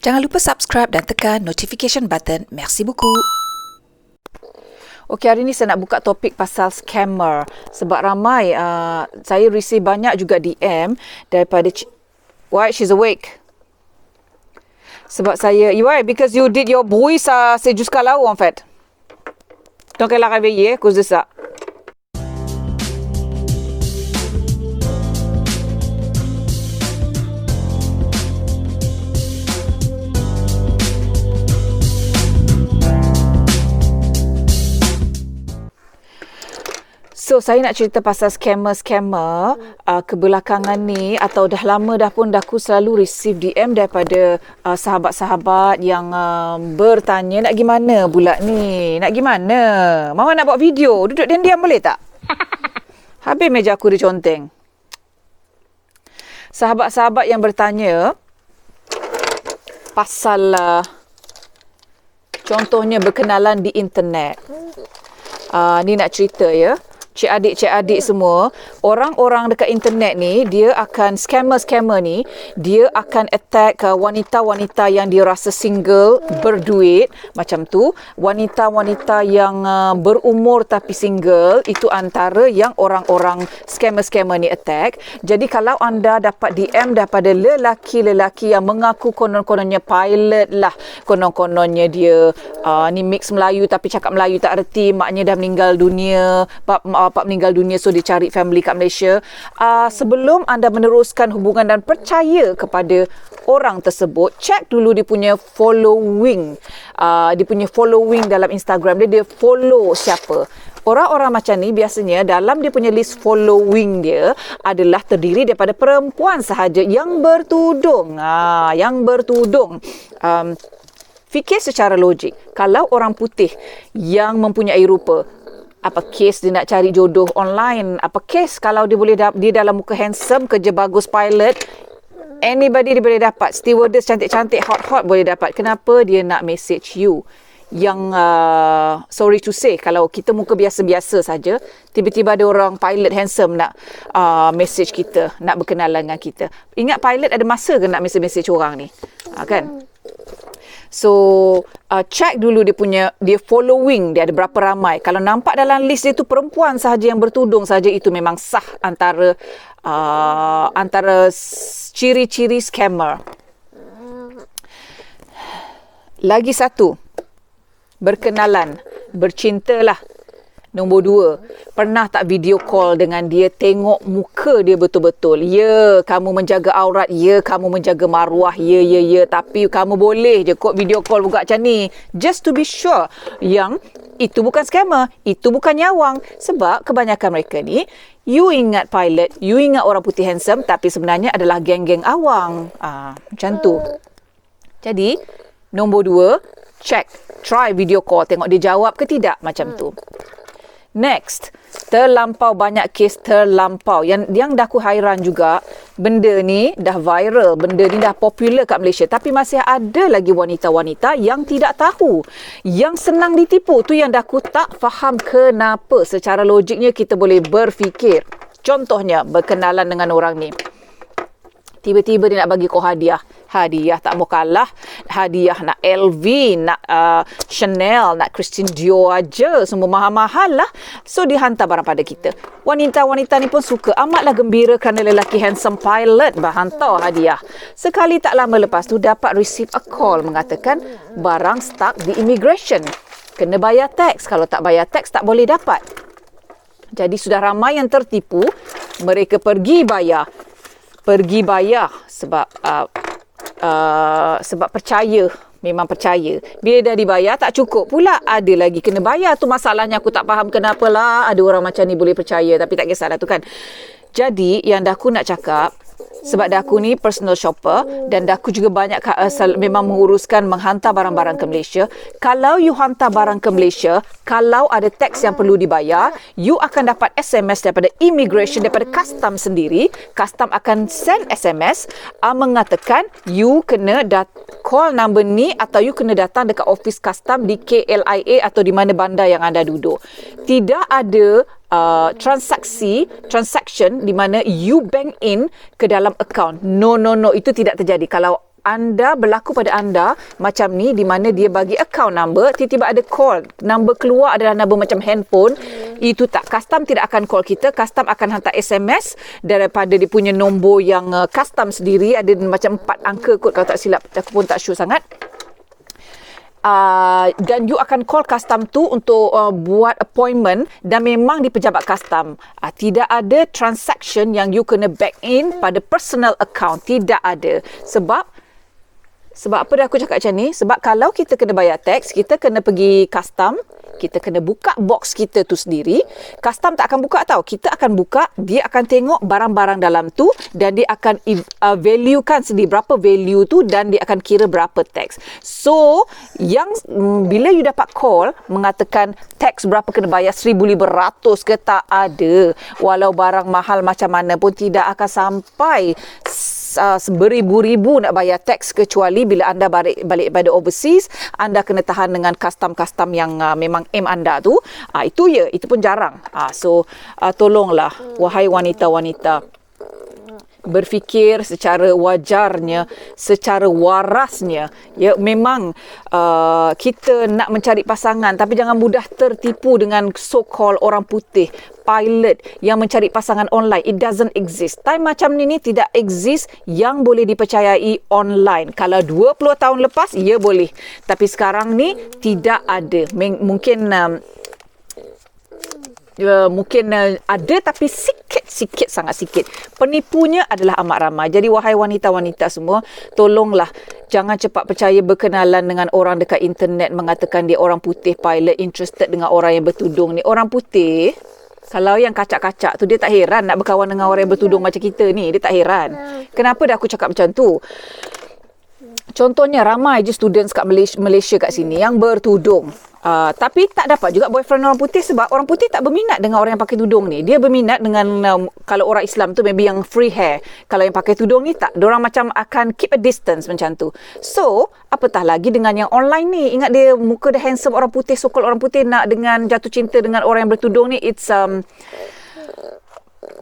Jangan lupa subscribe dan tekan notification button. Merci beaucoup. Okey, hari ni saya nak buka topik pasal scammer. Sebab ramai, saya receive banyak juga DM daripada... Why? She's awake. Sebab saya... Why? Because you did your bruit, ça, c'est jusqu'à là-haut, en fait. Donc, elle a réveillé à cause de ça. So, saya nak cerita pasal scammer-scammer kebelakangan ni, atau dah lama dah pun aku selalu receive DM daripada sahabat-sahabat yang bertanya, nak gimana pula ni? Nak gimana? Mama nak buat video. Duduk diam-diam boleh tak? Habis meja aku diconteng. Sahabat-sahabat yang bertanya pasal contohnya berkenalan di internet. Ni nak cerita ya. Cik adik semua, orang-orang dekat internet ni, dia akan, scammer ni, dia akan attack wanita-wanita yang dia rasa single, berduit, macam tu. Wanita-wanita yang berumur tapi single, itu antara yang orang-orang scammer ni attack. Jadi kalau anda dapat DM daripada lelaki-lelaki yang mengaku konon-kononnya pilot lah, konon-kononnya dia ni mix Melayu tapi cakap Melayu tak erti, maknya dah meninggal dunia, bapa meninggal dunia, so dia cari family kat Malaysia. Sebelum anda meneruskan hubungan dan percaya kepada orang tersebut, cek dulu dia punya following. Dia punya following dalam Instagram dia follow siapa. Orang-orang macam ni biasanya dalam dia punya list following dia adalah terdiri daripada perempuan sahaja yang bertudung. Yang bertudung. Fikir secara logik. Kalau orang putih yang mempunyai rupa, apa kes dia nak cari jodoh online? Apa kes kalau dia boleh dia dalam muka handsome, kerja bagus, pilot, anybody dia boleh dapat. Stewardess cantik-cantik, hot-hot boleh dapat. Kenapa dia nak message you? Yang sorry to say, kalau kita muka biasa-biasa saja, tiba-tiba ada orang pilot handsome nak message kita, nak berkenalan dengan kita. Ingat pilot ada masa ke nak message orang ni? Kan? So, check dulu dia following dia ada berapa ramai. Kalau nampak dalam list dia tu perempuan sahaja yang bertudung saja, itu memang sah antara ciri-ciri scammer. Lagi satu, berkenalan, bercintalah. Nombor 2, pernah tak video call dengan dia, tengok muka dia betul-betul. Ya, kamu menjaga aurat. Ya, kamu menjaga maruah. Ya. Tapi kamu boleh je kot video call buka macam ni. Just to be sure yang itu bukan scammer. Itu bukan nyawang. Sebab kebanyakan mereka ni, you ingat pilot, you ingat orang putih handsome, tapi sebenarnya adalah geng-geng awang. Macam tu. Jadi, nombor 2, check. Try video call. Tengok dia jawab ke tidak. Macam tu. Next, terlampau banyak kes terlampau. Yang dah aku hairan juga, benda ni dah viral, benda ni dah popular kat Malaysia. Tapi masih ada lagi wanita-wanita yang tidak tahu, yang senang ditipu. Tu yang dah aku tak faham kenapa. Secara logiknya kita boleh berfikir. Contohnya, berkenalan dengan orang ni. Tiba-tiba dia nak bagi kau hadiah. Hadiah tak mau kalah. Hadiah nak LV, nak Chanel, nak Christian Dior aja. Semua mahal-mahal lah. So, dia hantar barang pada kita. Wanita-wanita ni pun suka. Amatlah gembira kerana lelaki handsome pilot hantar hadiah. Sekali tak lama lepas tu, dapat receive a call mengatakan barang stuck di immigration. Kena bayar tax. Kalau tak bayar tax, tak boleh dapat. Jadi, sudah ramai yang tertipu. Mereka pergi bayar sebab percaya, memang percaya. Bila dah dibayar tak cukup pula, ada lagi kena bayar. Tu masalahnya, aku tak faham kenapa lah ada orang macam ni boleh percaya, tapi tak kisahlah tu kan. Jadi yang dah aku nak cakap, sebab dah aku ni personal shopper dan dah aku juga banyak memang menguruskan menghantar barang-barang ke Malaysia. Kalau you hantar barang ke Malaysia, kalau ada tax yang perlu dibayar, you akan dapat SMS daripada immigration, daripada custom sendiri. Custom akan send SMS mengatakan you kena call number ni, atau you kena datang dekat office custom di KLIA atau di mana bandar yang anda duduk. Tidak ada transaction di mana you bank in ke dalam account. No, itu tidak terjadi. Kalau anda berlaku pada anda macam ni, di mana dia bagi account number, tiba-tiba ada call, number keluar adalah number macam handphone, itu tak, custom tidak akan call kita, custom akan hantar SMS daripada dia punya nombor yang custom sendiri, ada macam 4 angka kot kalau tak silap, aku pun tak sure sangat. Dan you akan call custom tu untuk buat appointment, dan memang di pejabat custom. Tidak ada transaction yang you kena back in pada personal account, tidak ada. Sebab apa dah aku cakap macam ni? Sebab kalau kita kena bayar tax, kita kena pergi custom, kita kena buka box kita tu sendiri. Custom tak akan buka tau. Kita akan buka, dia akan tengok barang-barang dalam tu, dan dia akan valuekan sendiri berapa value tu, dan dia akan kira berapa tax. So, yang bila you dapat call mengatakan tax berapa kena bayar, 1,500 ke, tak ada. Walau barang mahal macam mana pun tidak akan sampai beribu-ribu nak bayar tax, kecuali bila anda balik pada overseas, anda kena tahan dengan custom-custom yang memang aim anda tu. Itu pun jarang. So tolonglah wahai wanita-wanita, berfikir secara wajarnya, secara warasnya. Ya, memang kita nak mencari pasangan, tapi jangan mudah tertipu dengan so-called orang putih, pilot yang mencari pasangan online. It doesn't exist. Time macam ni tidak exist yang boleh dipercayai online. Kalau 20 tahun lepas, ya boleh. Tapi sekarang ni tidak ada. Mungkin ada, tapi sikit, sangat sikit. Penipunya adalah amat ramai. Jadi wahai wanita-wanita semua, tolonglah jangan cepat percaya berkenalan dengan orang dekat internet mengatakan dia orang putih pilot, interested dengan orang yang bertudung ni. Orang putih, kalau yang kacak-kacak tu, dia tak heran nak berkawan dengan orang yang bertudung macam kita ni. Dia tak heran. Kenapa dah aku cakap macam tu? Contohnya, ramai je students kat Malaysia kat sini yang bertudung. Tapi tak dapat juga boyfriend orang putih, sebab orang putih tak berminat dengan orang yang pakai tudung ni. Dia berminat dengan, kalau orang Islam tu maybe yang free hair. Kalau yang pakai tudung ni tak. Diorang macam akan keep a distance macam tu. So, apatah lagi dengan yang online ni. Ingat dia muka dia handsome, orang putih, so-called orang putih nak dengan jatuh cinta dengan orang yang bertudung ni. It's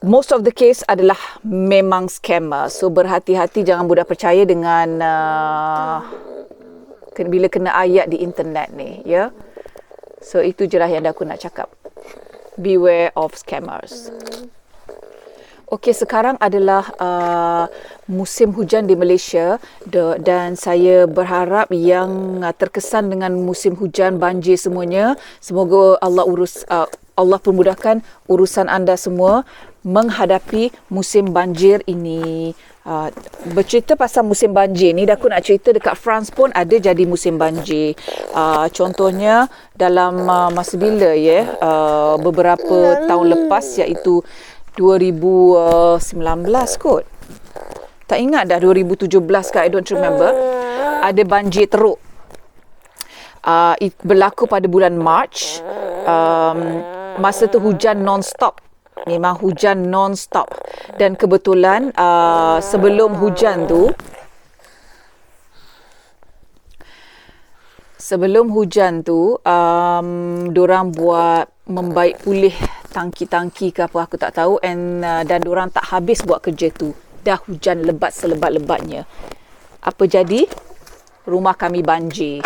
most of the case adalah memang scammer. So, berhati-hati, jangan mudah percaya dengan bila kena ayat di internet ni, ya. So, itu je lah yang aku nak cakap. Beware of scammers. Okey, sekarang adalah musim hujan di Malaysia, dan saya berharap yang terkesan dengan musim hujan, banjir semuanya, semoga Allah permudahkan urusan anda semua menghadapi musim banjir ini. Bercerita pasal musim banjir ni, dah aku nak cerita dekat France pun ada jadi musim banjir. Contohnya dalam masa bila beberapa tahun lepas, iaitu 2019 kot. Tak ingat dah 2017 ke, I don't remember. Ada banjir teruk. Berlaku pada bulan March. Masa tu hujan non-stop. Memang hujan non-stop. Dan kebetulan sebelum hujan tu dorang buat membaik pulih tangki-tangki ke apa, aku tak tahu, dan dorang tak habis buat kerja tu. Dah hujan lebat selebat-lebatnya. Apa jadi? Rumah kami banjir.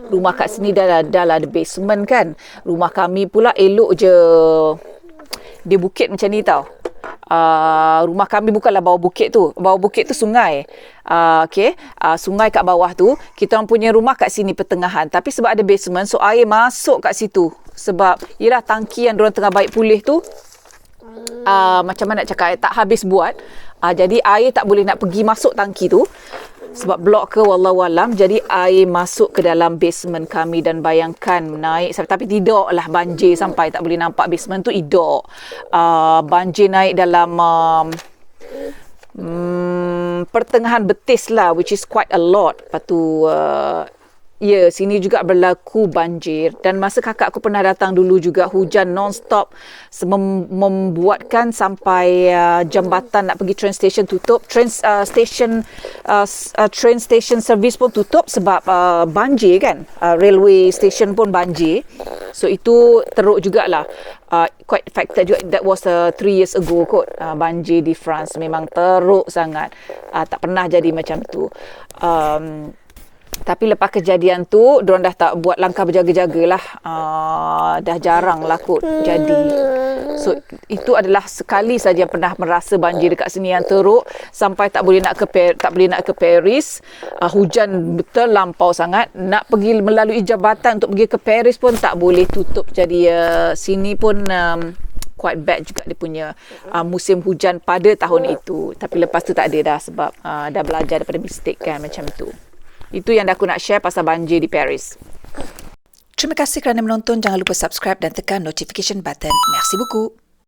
Rumah kat sini dah ada basement kan. Rumah kami pula elok je di bukit macam ni tau. Rumah kami bukanlah bawah bukit tu. Bawah bukit tu sungai. Sungai kat bawah tu. Kita orang punya rumah kat sini pertengahan. Tapi sebab ada basement, so air masuk kat situ. Sebab yelah tangki yang diorang tengah baik pulih tu, macam mana nak cakap, tak habis buat. Jadi air tak boleh nak pergi masuk tangki tu. Sebab blok ke, wallahualam. Jadi air masuk ke dalam basement kami, dan bayangkan naik. Tapi tidak lah banjir sampai tak boleh nampak basement tu, tidak. Banjir naik dalam pertengahan betis lah, which is quite a lot. Lepas tu Ya, sini juga berlaku banjir. Dan masa kakak aku pernah datang dulu juga, hujan non-stop membuatkan sampai jambatan nak pergi train station tutup. Train station service pun tutup sebab banjir kan. Railway station pun banjir. So itu teruk jugalah. Quite affected juga. That was 3 years ago kot. Banjir di France memang teruk sangat. Tak pernah jadi macam tu. Tapi lepas kejadian tu, diorang dah tak buat langkah berjaga-jaga lah. Dah jarang lah kot jadi. So, itu adalah sekali saja pernah merasa banjir dekat sini yang teruk. Sampai tak boleh nak ke Paris. Hujan terlampau sangat. Nak pergi melalui jambatan untuk pergi ke Paris pun tak boleh, tutup. Jadi, sini pun quite bad juga dia punya musim hujan pada tahun itu. Tapi lepas tu tak ada dah sebab dah belajar daripada mistake kan macam tu. Itu yang aku nak share pasal banjir di Paris. Terima kasih kerana menonton. Jangan lupa subscribe dan tekan notification button. Merci beaucoup.